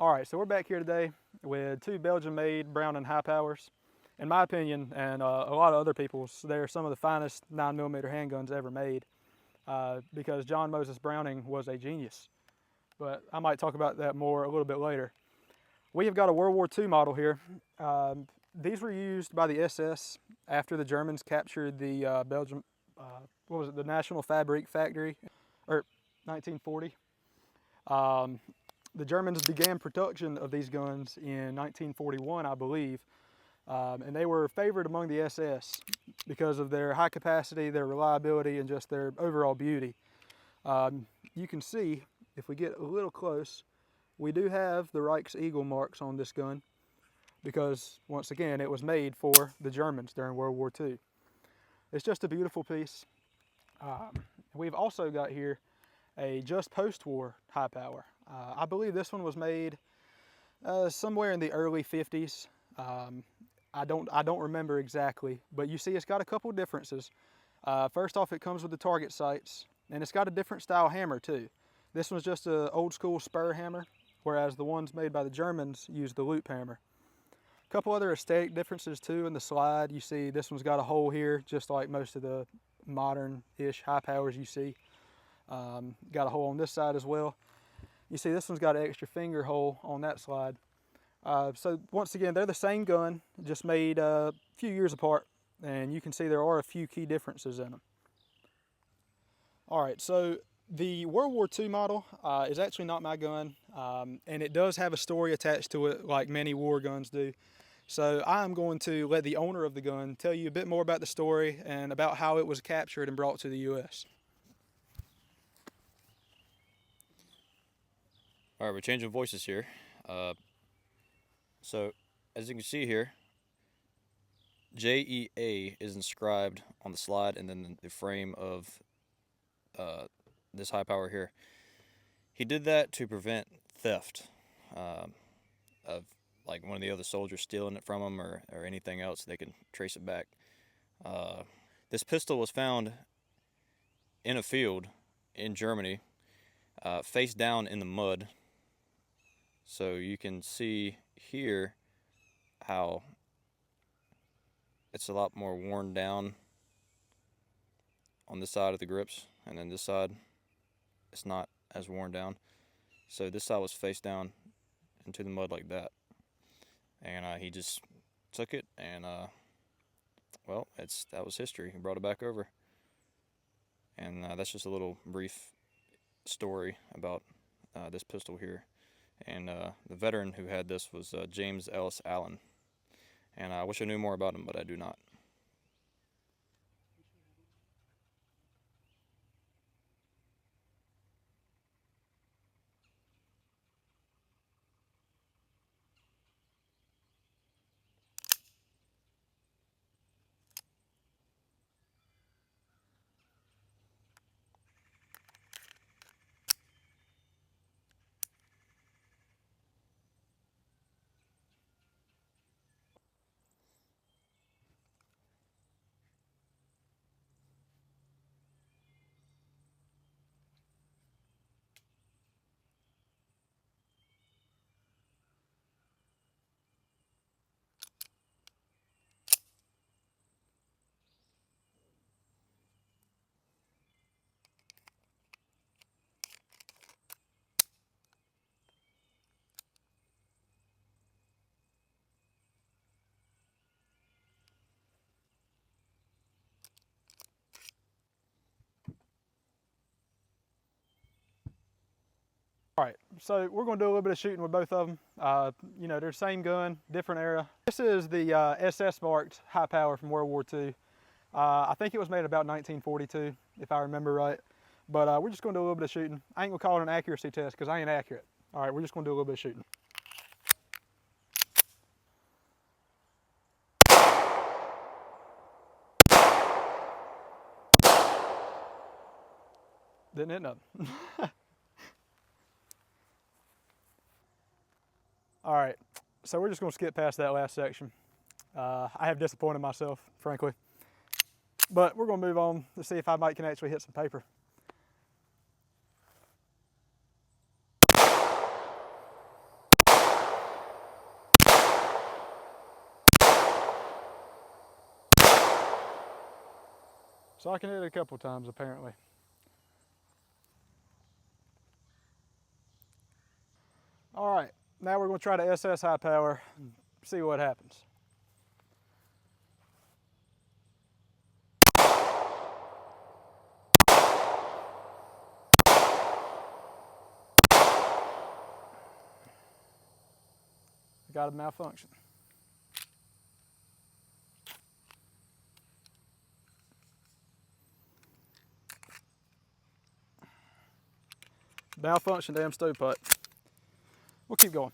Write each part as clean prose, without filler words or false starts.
All right, so we're back here today with two Belgium-made Browning Hipowers. In my opinion, and a lot of other people's, they're some of the finest 9mm handguns ever made because John Moses Browning was a genius. But I might talk about that more a little bit later. We have got a World War II model here. These were used by the SS after the Germans captured the Belgium, the National Fabric Factory, or 1940. The Germans began production of these guns in 1941, I believe, and they were favored among the SS because of their high capacity, their reliability, and just their overall beauty. You can see, if we get a little close, we do have the Reich's Eagle marks on this gun because, once again, it was made for the Germans during World War II. It's just a beautiful piece. We've also got here a just post-war Hipower. I believe this one was made somewhere in the early 50s. I don't remember exactly, but you see it's got a couple differences. First off, it comes with the target sights, and it's got a different style hammer too. This one's just an old school spur hammer, whereas the ones made by the Germans use the loop hammer. A couple other aesthetic differences too in the slide. You see this one's got a hole here, just like most of the modern-ish Hipowers you see. Got a hole on this side as well. You see this one's got an extra finger hole on that slide. So once again, they're the same gun, just made a few years apart, and you can see there are a few key differences in them. All right, so the World War II model is actually not my gun, and it does have a story attached to it like many war guns do. So I'm going to let the owner of the gun tell you a bit more about the story and about how it was captured and brought to the U.S. All right, we're changing voices here. So, as you can see here, JEA is inscribed on the slide and then the frame of this Hipower here. He did that to prevent theft of like one of the other soldiers stealing it from him or anything else. They can trace it back. This pistol was found in a field in Germany, face down in the mud. So you can see here how it's a lot more worn down on this side of the grips, and then this side it's not as worn down. So this side was face down into the mud like that, and he just took it, and well, that was history. He brought it back over, and that's just a little brief story about this pistol here. And the veteran who had this was James Ellis Allen. And I wish I knew more about him, but I do not. All right, so we're going to do a little bit of shooting with both of them. You know, they're the same gun, different era. This is the SS marked Hipower from World War II. I think it was made about 1942, if I remember right. But we're just going to do a little bit of shooting. I ain't going to call it an accuracy test because I ain't accurate. All right, we're just going to do a little bit of shooting. Didn't hit nothing. All right, so we're just going to skip past that last section. I have disappointed myself, frankly. But we're going to move on to see if I can actually hit some paper. So I can hit it a couple times apparently. All right, now we're going to try to SS high power and see what happens. Got a malfunction. Malfunction, damn stovepipe. We'll keep going.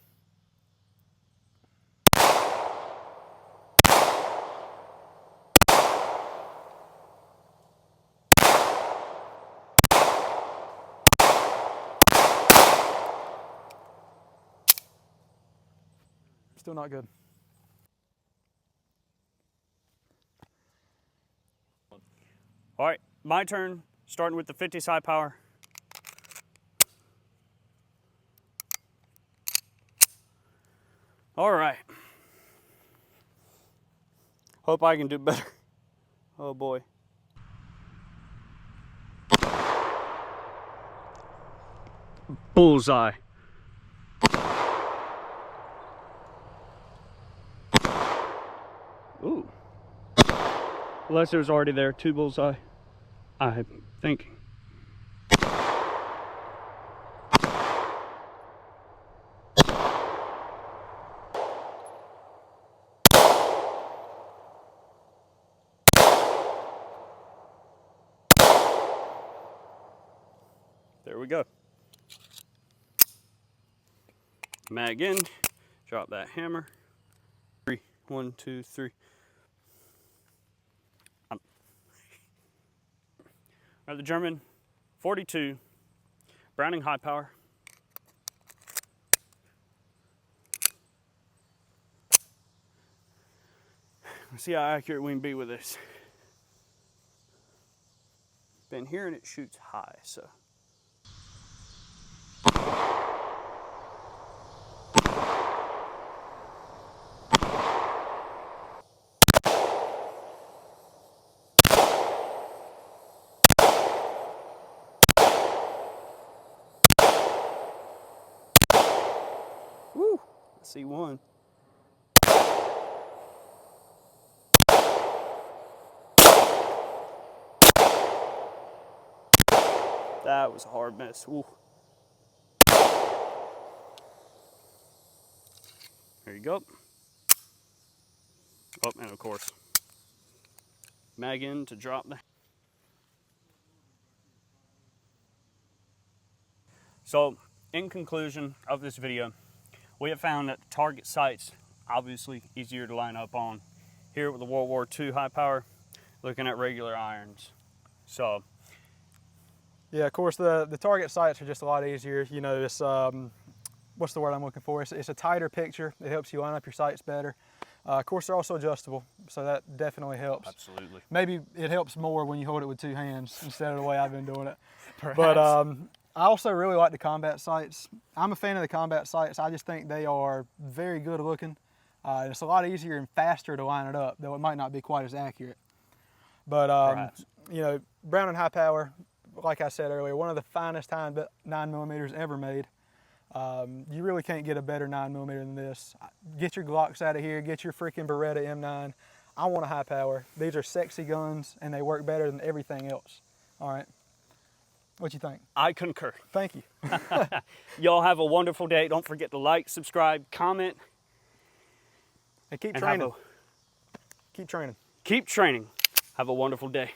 Still not good. All right, my turn, starting with the 50s high power. All right. Hope I can do better. Oh boy. Bullseye. Ooh. Unless it was already there, 2 bullseye, I'm thinking. There we go. Mag in, drop that hammer. 3, 1, 2, 3. The German 42 Browning Hipower. Let's see how accurate we can be with this. Been hearing it shoots high, so. Woo! I see one. That was a hard miss. Ooh. There you go. Oh, and of course, mag in to drop the. So, in conclusion of this video, we have found that target sights obviously easier to line up on. Here with the World War II high power, looking at regular irons. So, Yeah, of course the target sights are just a lot easier. You know, it's what's the word I'm looking for? It's a tighter picture. It helps you line up your sights better. Of course, they're also adjustable, so that definitely helps. absolutely. Maybe it helps more when you hold it with 2 hands instead of the way I've been doing it. Perhaps. But I also really like the combat sights. I'm a fan of the combat sights. I just think they are very good looking. It's a lot easier and faster to line it up, though it might not be quite as accurate. But you know, Browning high power, like I said earlier, one of the finest 9mm ever made. You really can't get a better 9mm than this. Get your Glocks out of here, get your freaking Beretta M9. I want a high power. These are sexy guns and they work better than everything else. All right, what you think? I concur. Thank you. Y'all have a wonderful day. Don't forget to like, subscribe, comment, And keep and training. Keep training. keep training. Have a wonderful day.